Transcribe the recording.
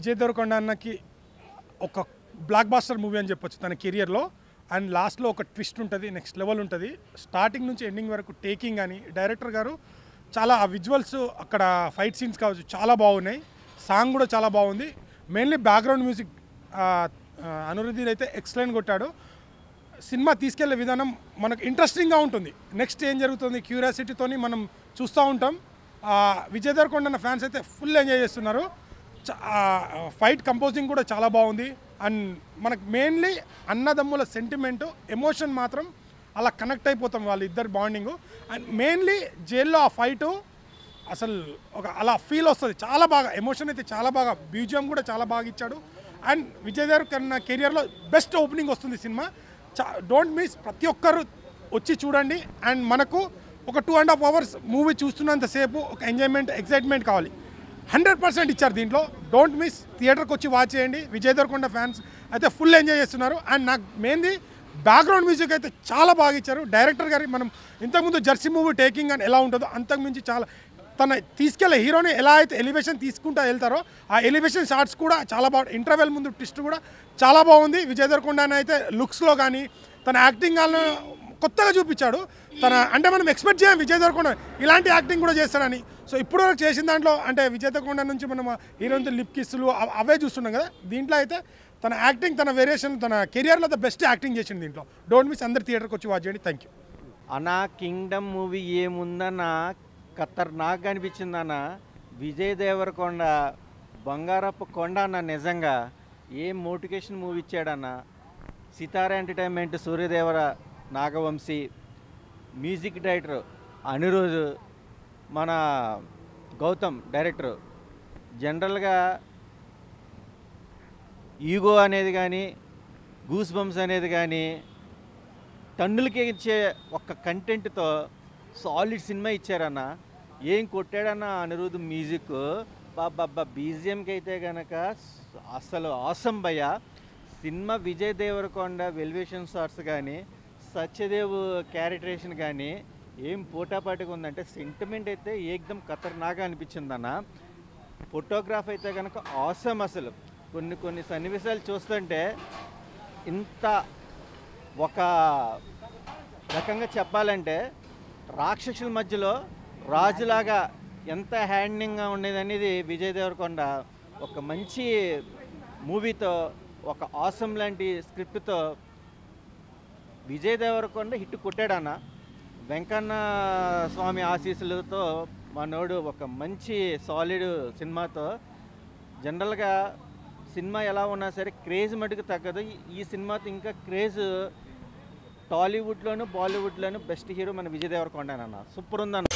విజయ్ దేవరకొండ అన్నకి ఒక black buster movie అని చెప్పొచ్చు తన కెరియర్లో. అండ్ లాస్ట్లో ఒక ట్విస్ట్ ఉంటుంది, నెక్స్ట్ లెవెల్ ఉంటుంది. స్టార్టింగ్ నుంచి ఎండింగ్ వరకు టేకింగ్ అని డైరెక్టర్ గారు చాలా ఆ విజువల్స్ అక్కడ ఫైట్ సీన్స్ కావచ్చు చాలా బాగున్నాయి. సాంగ్ కూడా చాలా బాగుంది. మెయిన్లీ బ్యాక్గ్రౌండ్ మ్యూజిక్ అనిరుద్ధ్ అయితే ఎక్సలెంట్ కొట్టాడు. సినిమా తీసుకెళ్లే విధానం మనకు ఇంట్రెస్టింగ్గా ఉంటుంది. నెక్స్ట్ ఏం జరుగుతుంది క్యూరియాసిటీతో మనం చూస్తూ ఉంటాం. విజయ్ దేవరకొండ అన్న ఫ్యాన్స్ అయితే ఫుల్ ఎంజాయ్ చేస్తున్నారు. ఫైట్ కంపోజింగ్ కూడా చాలా బాగుంది. అండ్ మనకు మెయిన్లీ అన్నదమ్ముల సెంటిమెంటు ఎమోషన్ మాత్రం అలా కనెక్ట్ అయిపోతాం వాళ్ళ ఇద్దరు బాండింగు. అండ్ మెయిన్లీ జైల్లో ఆ ఫైటు అసలు ఒక అలా ఫీల్ వస్తుంది. చాలా బాగా ఎమోషన్ అయితే చాలా బాగా, బ్యూజియం కూడా చాలా బాగా ఇచ్చాడు. అండ్ విజయ్ దేవరకొండ కెరియర్లో బెస్ట్ ఓపెనింగ్ వస్తుంది సినిమా. డోంట్ మిస్, ప్రతి ఒక్కరు వచ్చి చూడండి. అండ్ మనకు ఒక 2.5 hours మూవీ చూస్తున్నంతసేపు ఒక ఎంజాయ్మెంట్, ఎక్సైట్మెంట్ కావాలి. 100% ఇచ్చారు దీంట్లో. డోంట్ మిస్, థియేటర్కి వచ్చి వాచ్ చేయండి. విజయ్ దేవరకొండ ఫ్యాన్స్ అయితే ఫుల్ ఎంజాయ్ చేస్తున్నారు. అండ్ నాకు మెయిన్లీ బ్యాక్గ్రౌండ్ మ్యూజిక్ అయితే చాలా బాగా ఇచ్చారు డైరెక్టర్ గారి. మనం ఇంతకుముందు జెర్సీ మూవీ టేకింగ్ అని ఎలా ఉంటుందో అంతకుమించి చాలా తన తీసుకెళ్ళే హీరోని ఎలా అయితే ఎలివేషన్ తీసుకుంటూ వెళ్తారో ఆ ఎలివేషన్ షాట్స్ కూడా చాలా బాగా. ఇంటర్వెల్ ముందు ట్విస్ట్ కూడా చాలా బాగుంది. విజయ్ దేవరకొండ అయితే లుక్స్లో కానీ తన యాక్టింగ్ కొత్తగా చూపించాడు. అంటే మనం ఎక్స్పెక్ట్ చేయం విజయ్ దేవరకొండ ఇలాంటి యాక్టింగ్ కూడా చేస్తాడని. సో ఇప్పుడు వరకు చేసిన దాంట్లో అంటే విజయ్ దేవరకొండ నుంచి మనం హీరోయిన్ లిప్ కిస్సులు అవే చూస్తున్నాం కదా. దీంట్లో అయితే తన యాక్టింగ్, తన వేరియేషన్, తన కెరియర్లో ద బెస్ట్ యాక్టింగ్ చేసింది దీంట్లో. డోంట్ మిస్, అందరు థియేటర్కి వచ్చి వాచ్ చేయండి. థ్యాంక్ యూ అన్నా. కింగ్డమ్ మూవీ ఏముందన్న ఖతర్నాక్ అనిపించిందన్న. విజయ్ దేవరకొండ బంగారపు కొండ అన్న. నిజంగా ఏం మోటివేషన్ మూవీ ఇచ్చాడన్న. Sithara entertainment Suryadevara Nagavamsi, music director Anirudh, మన గౌతమ్ డైరెక్టర్. జనరల్గా ఈగో అనేది కానీ, గూస్ బంప్స్ అనేది కానీ టన్నులకి ఇచ్చే ఒక్క కంటెంట్తో సాలిడ్ సినిమా ఇచ్చారన్న. ఏం కొట్టాడన్న అనిరుద్ధ్ మ్యూజిక్. బాబా బీజిఎంకి అయితే కనుక అసలు ఆసం భయ్య. సినిమా విజయ్ దేవరకొండ వెల్వేషన్ షాట్స్ కానీ, సత్యదేవ్ క్యారెక్టరేషన్ కానీ ఏం పోటాపాటిగా ఉందంటే సెంటిమెంట్ అయితే ఏకదం ఖతర్నాగా అనిపించిందన్న. ఫోటోగ్రాఫ్ అయితే కనుక ఆసం. అసలు కొన్ని సన్నివేశాలు చూస్తుంటే ఇంత ఒక రకంగా చెప్పాలంటే రాక్షసుల మధ్యలో రాజులాగా ఎంత హ్యాండింగ్గా ఉండేది అనేది విజయ్ దేవరకొండ ఒక మంచి మూవీతో, ఒక ఆసం లాంటి స్క్రిప్ట్తో విజయ్ దేవరకొండ హిట్ కొట్టాడన్న. వెంకన్న స్వామి ఆశీస్సులతో మనోడు ఒక మంచి సాలిడ్ సినిమాతో. జనరల్గా సినిమా ఎలా ఉన్నా సరే క్రేజ్ మటుకు తగ్గదు. ఈ సినిమాతో ఇంకా క్రేజ్ టాలీవుడ్లోను బాలీవుడ్లోను బెస్ట్ హీరో మన విజయ్ దేవరకొండ అన్న. సూపర్ ఉందన్న.